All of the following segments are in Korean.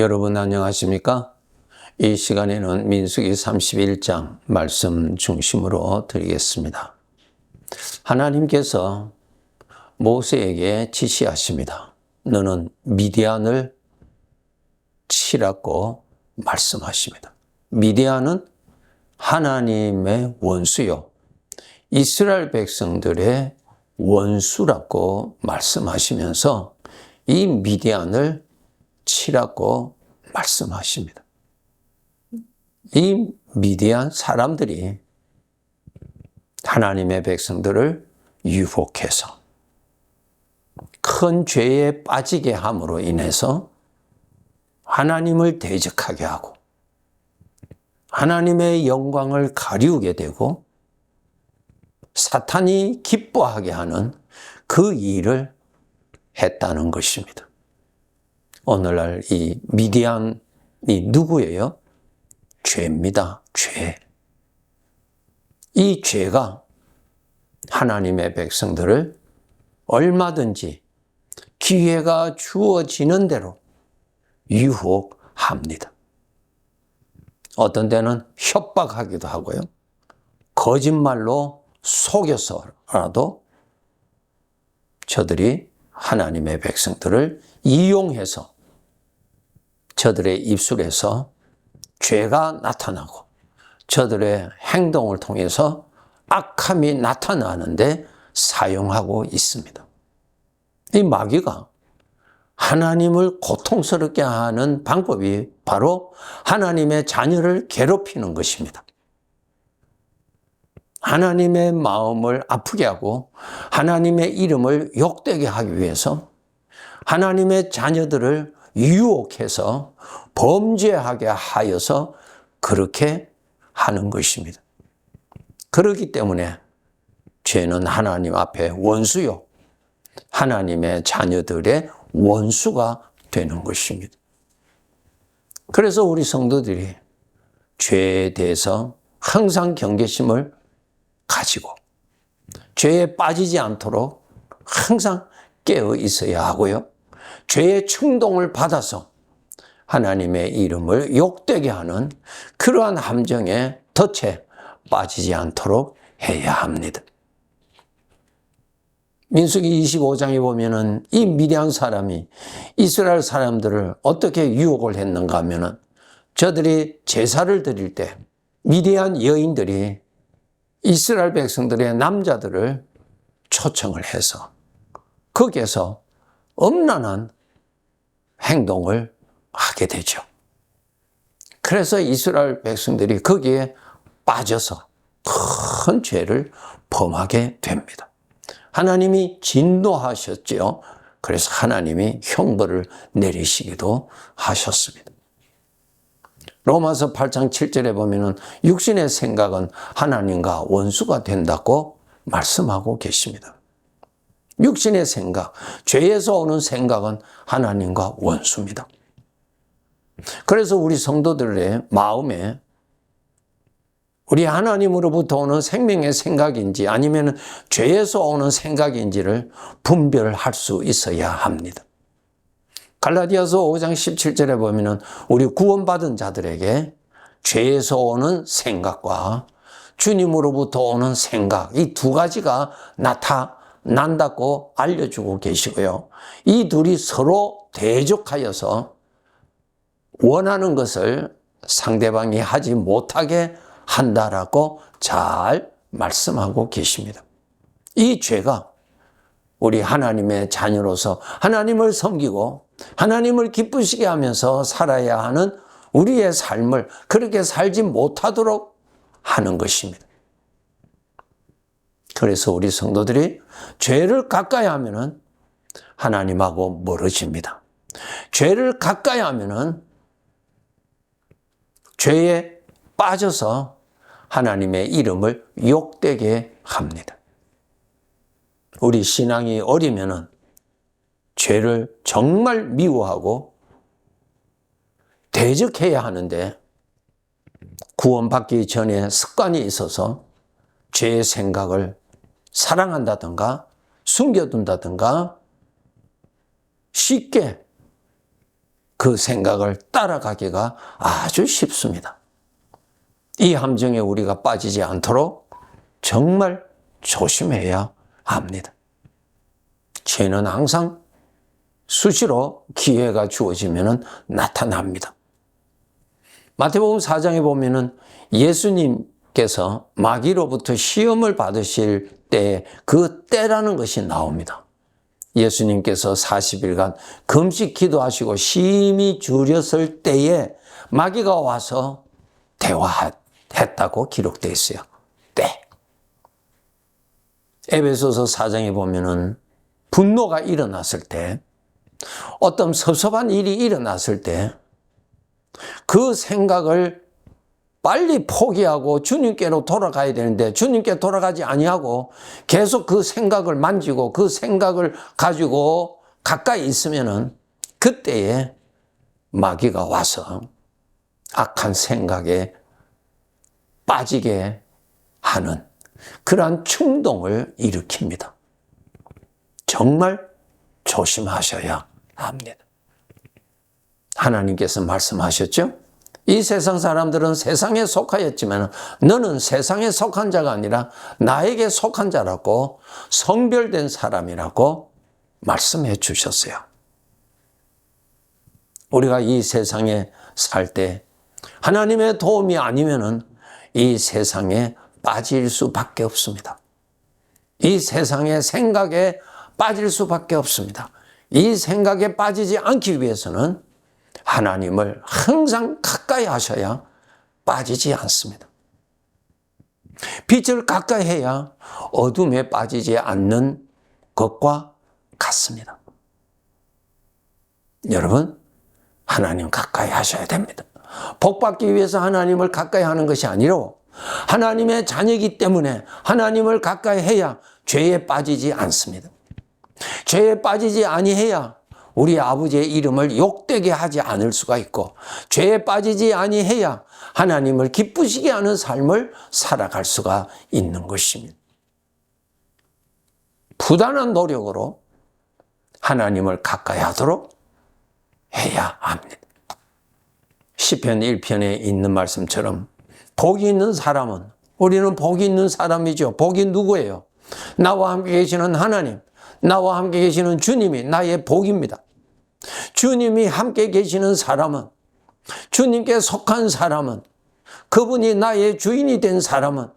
여러분 안녕하십니까? 이 시간에는 민수기 31장 말씀 중심으로 드리겠습니다. 하나님께서 모세에게 지시하십니다. 너는 미디안을 치라고 말씀하십니다. 미디안은 하나님의 원수요, 이스라엘 백성들의 원수라고 말씀하시면서 이 미디안을 치라고 말씀하십니다. 이 미디안 사람들이 하나님의 백성들을 유혹해서 큰 죄에 빠지게 함으로 인해서 하나님을 대적하게 하고 하나님의 영광을 가리우게 되고 사탄이 기뻐하게 하는 그 일을 했다는 것입니다. 오늘날 이 미디안이 누구예요? 죄입니다. 죄. 이 죄가 하나님의 백성들을 얼마든지 기회가 주어지는 대로 유혹합니다. 어떤 때는 협박하기도 하고요. 거짓말로 속여서라도 저들이 하나님의 백성들을 이용해서 저들의 입술에서 죄가 나타나고 저들의 행동을 통해서 악함이 나타나는데 사용하고 있습니다. 이 마귀가 하나님을 고통스럽게 하는 방법이 바로 하나님의 자녀를 괴롭히는 것입니다. 하나님의 마음을 아프게 하고 하나님의 이름을 욕되게 하기 위해서 하나님의 자녀들을 유혹해서 범죄하게 하여서 그렇게 하는 것입니다. 그렇기 때문에 죄는 하나님 앞에 원수요, 하나님의 자녀들의 원수가 되는 것입니다. 그래서 우리 성도들이 죄에 대해서 항상 경계심을 가지고 죄에 빠지지 않도록 항상 깨어 있어야 하고요. 죄의 충동을 받아서 하나님의 이름을 욕되게 하는 그러한 함정에 덫에 빠지지 않도록 해야 합니다. 민수기 25장에 보면은 이 미디안 사람이 이스라엘 사람들을 어떻게 유혹을 했는가 하면은 저들이 제사를 드릴 때 미디안 여인들이 이스라엘 백성들의 남자들을 초청을 해서 거기에서 엄란한 행동을 하게 되죠. 그래서 이스라엘 백성들이 거기에 빠져서 큰 죄를 범하게 됩니다. 하나님이 진노하셨죠. 그래서 하나님이 형벌을 내리시기도 하셨습니다. 로마서 8장 7절에 보면은 육신의 생각은 하나님과 원수가 된다고 말씀하고 계십니다. 육신의 생각, 죄에서 오는 생각은 하나님과 원수입니다. 그래서 우리 성도들의 마음에 우리 하나님으로부터 오는 생명의 생각인지 아니면 죄에서 오는 생각인지를 분별할 수 있어야 합니다. 갈라디아서 5장 17절에 보면은 우리 구원받은 자들에게 죄에서 오는 생각과 주님으로부터 오는 생각, 이 두 가지가 나타난다고 알려주고 계시고요. 이 둘이 서로 대적하여서 원하는 것을 상대방이 하지 못하게 한다라고 잘 말씀하고 계십니다. 이 죄가 우리 하나님의 자녀로서 하나님을 섬기고 하나님을 기쁘시게 하면서 살아야 하는 우리의 삶을 그렇게 살지 못하도록 하는 것입니다. 그래서 우리 성도들이 죄를 가까이 하면은 하나님하고 멀어집니다. 죄를 가까이 하면은 죄에 빠져서 하나님의 이름을 욕되게 합니다. 우리 신앙이 어리면은 죄를 정말 미워하고 대적해야 하는데 구원받기 전에 습관이 있어서 죄의 생각을 사랑한다든가 숨겨둔다든가 쉽게 그 생각을 따라가기가 아주 쉽습니다. 이 함정에 우리가 빠지지 않도록 정말 조심해야 합니다. 죄는 항상 수시로 기회가 주어지면 나타납니다. 마태복음 4장에 보면은 예수님께서 마귀로부터 시험을 받으실 때 그 때라는 것이 나옵니다. 예수님께서 40일간 금식 기도하시고 심히 주렸을 때에 마귀가 와서 대화했다고 기록되어 있어요. 때. 에베소서 4장에 보면은 분노가 일어났을 때, 어떤 섭섭한 일이 일어났을 때 그 생각을 빨리 포기하고 주님께로 돌아가야 되는데 주님께 돌아가지 아니하고 계속 그 생각을 만지고 그 생각을 가지고 가까이 있으면은 그때에 마귀가 와서 악한 생각에 빠지게 하는 그러한 충동을 일으킵니다. 정말 조심하셔야 합니다. 하나님께서 말씀하셨죠? 이 세상 사람들은 세상에 속하였지만 너는 세상에 속한 자가 아니라 나에게 속한 자라고 성별된 사람이라고 말씀해 주셨어요. 우리가 이 세상에 살 때 하나님의 도움이 아니면은 이 세상에 빠질 수밖에 없습니다. 이 세상의 생각에 빠질 수밖에 없습니다. 이 생각에 빠지지 않기 위해서는 하나님을 항상 가까이 하셔야 빠지지 않습니다. 빛을 가까이 해야 어둠에 빠지지 않는 것과 같습니다. 여러분, 하나님 가까이 하셔야 됩니다. 복 받기 위해서 하나님을 가까이 하는 것이 아니라 하나님의 자녀이기 때문에 하나님을 가까이 해야 죄에 빠지지 않습니다. 죄에 빠지지 아니해야 우리 아버지의 이름을 욕되게 하지 않을 수가 있고 죄에 빠지지 아니해야 하나님을 기쁘시게 하는 삶을 살아갈 수가 있는 것입니다. 부단한 노력으로 하나님을 가까이 하도록 해야 합니다. 시편 1편에 있는 말씀처럼 복이 있는 사람은, 우리는 복이 있는 사람이죠. 복이 누구예요? 나와 함께 계시는 하나님, 나와 함께 계시는 주님이 나의 복입니다. 주님이 함께 계시는 사람은, 주님께 속한 사람은, 그분이 나의 주인이 된 사람은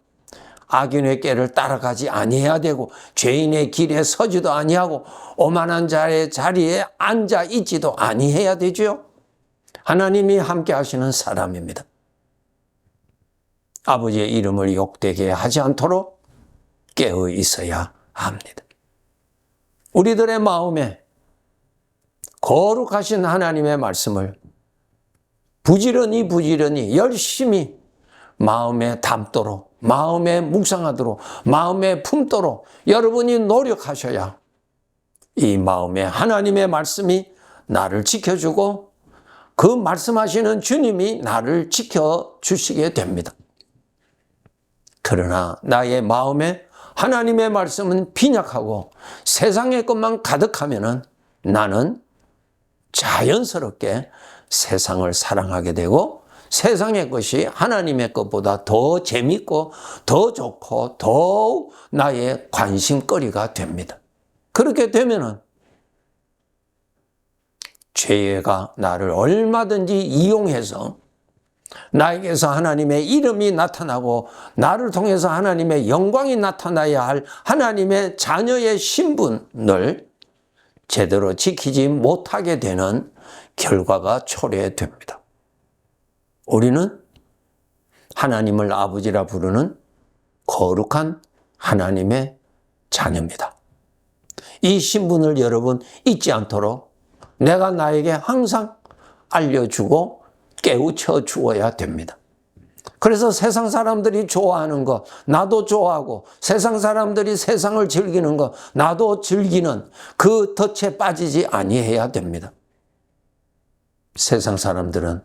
악인의 꾀를 따라가지 아니해야 되고 죄인의 길에 서지도 아니하고 오만한 자의 자리에 앉아 있지도 아니해야 되죠. 하나님이 함께 하시는 사람입니다. 아버지의 이름을 욕되게 하지 않도록 깨어 있어야 합니다. 우리들의 마음에 거룩하신 하나님의 말씀을 부지런히 열심히 마음에 담도록, 마음에 묵상하도록, 마음에 품도록 여러분이 노력하셔야 이 마음에 하나님의 말씀이 나를 지켜주고 그 말씀하시는 주님이 나를 지켜주시게 됩니다. 그러나 나의 마음에 하나님의 말씀은 빈약하고 세상의 것만 가득하면은 나는 자연스럽게 세상을 사랑하게 되고 세상의 것이 하나님의 것보다 더 재밌고 더 좋고 더욱 나의 관심거리가 됩니다. 그렇게 되면은 죄가 나를 얼마든지 이용해서 나에게서 하나님의 이름이 나타나고 나를 통해서 하나님의 영광이 나타나야 할 하나님의 자녀의 신분을 제대로 지키지 못하게 되는 결과가 초래됩니다. 우리는 하나님을 아버지라 부르는 거룩한 하나님의 자녀입니다. 이 신분을 여러분 잊지 않도록 내가 나에게 항상 알려주고 깨우쳐 주어야 됩니다. 그래서 세상 사람들이 좋아하는 거 나도 좋아하고 세상 사람들이 세상을 즐기는 거 나도 즐기는 그 덫에 빠지지 아니해야 됩니다. 세상 사람들은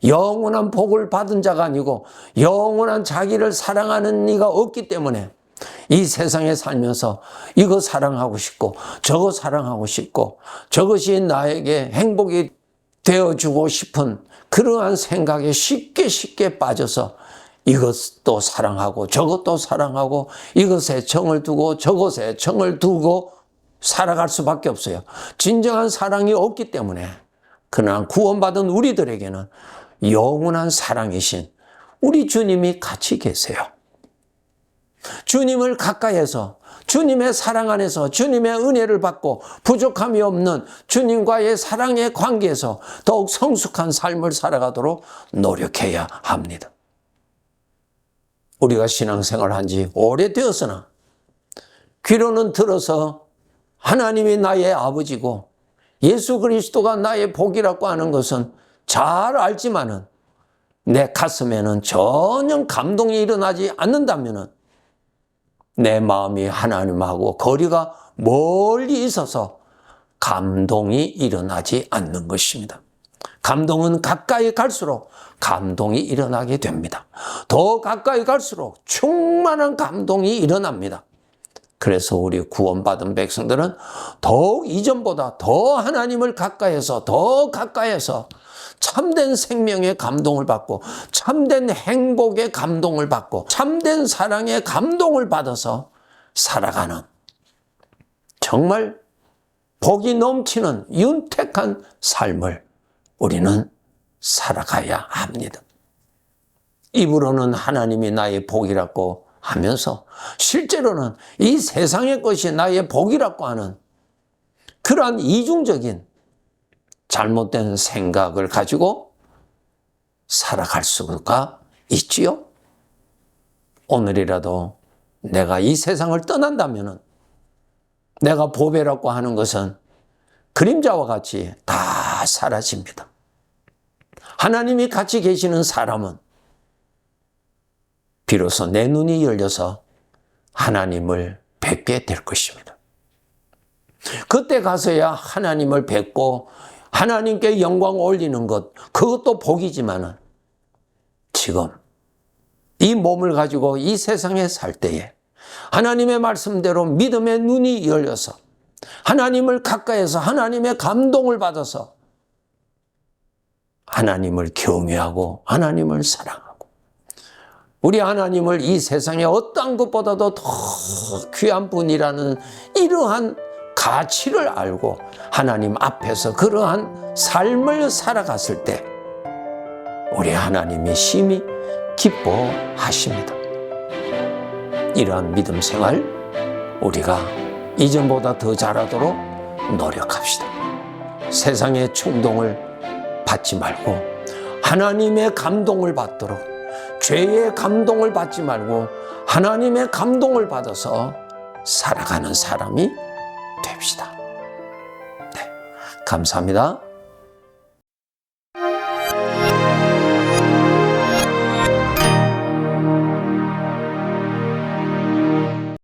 영원한 복을 받은 자가 아니고 영원한 자기를 사랑하는 이가 없기 때문에 이 세상에 살면서 이거 사랑하고 싶고 저거 사랑하고 싶고 저것이 나에게 행복이 되어주고 싶은 그러한 생각에 쉽게 빠져서 이것도 사랑하고 저것도 사랑하고 이것에 정을 두고 저것에 정을 두고 살아갈 수밖에 없어요. 진정한 사랑이 없기 때문에. 그러나 구원받은 우리들에게는 영원한 사랑이신 우리 주님이 같이 계세요. 주님을 가까이해서 주님의 사랑 안에서 주님의 은혜를 받고 부족함이 없는 주님과의 사랑의 관계에서 더욱 성숙한 삶을 살아가도록 노력해야 합니다. 우리가 신앙생활을 한 지 오래되었으나 귀로는 들어서 하나님이 나의 아버지고 예수 그리스도가 나의 복이라고 하는 것은 잘 알지만은 내 가슴에는 전혀 감동이 일어나지 않는다면은 내 마음이 하나님하고 거리가 멀리 있어서 감동이 일어나지 않는 것입니다. 감동은 가까이 갈수록 감동이 일어나게 됩니다. 더 가까이 갈수록 충만한 감동이 일어납니다. 그래서 우리 구원받은 백성들은 더욱 이전보다 더 하나님을 가까이해서 더 가까이해서 참된 생명의 감동을 받고 참된 행복의 감동을 받고 참된 사랑의 감동을 받아서 살아가는 정말 복이 넘치는 윤택한 삶을 우리는 살아가야 합니다. 입으로는 하나님이 나의 복이라고 하면서 실제로는 이 세상의 것이 나의 복이라고 하는 그러한 이중적인 잘못된 생각을 가지고 살아갈 수가 있지요. 오늘이라도 내가 이 세상을 떠난다면 내가 보배라고 하는 것은 그림자와 같이 다 사라집니다. 하나님이 같이 계시는 사람은 비로소 내 눈이 열려서 하나님을 뵙게 될 것입니다. 그때 가서야 하나님을 뵙고 하나님께 영광 올리는 것, 그것도 복이지만은 지금 이 몸을 가지고 이 세상에 살 때에 하나님의 말씀대로 믿음의 눈이 열려서 하나님을 가까이에서 하나님의 감동을 받아서 하나님을 경외하고 하나님을 사랑하고 우리 하나님을 이 세상의 어떤 것보다도 더 귀한 분이라는 이러한 가치를 알고 하나님 앞에서 그러한 삶을 살아갔을 때 우리 하나님이 심히 기뻐하십니다. 이러한 믿음 생활 우리가 이전보다 더 잘하도록 노력합시다. 세상의 충동을 받지 말고 하나님의 감동을 받도록 죄의 감동을 받지 말고 하나님의 감동을 받아서 살아가는 사람이 됩시다. 네, 감사합니다.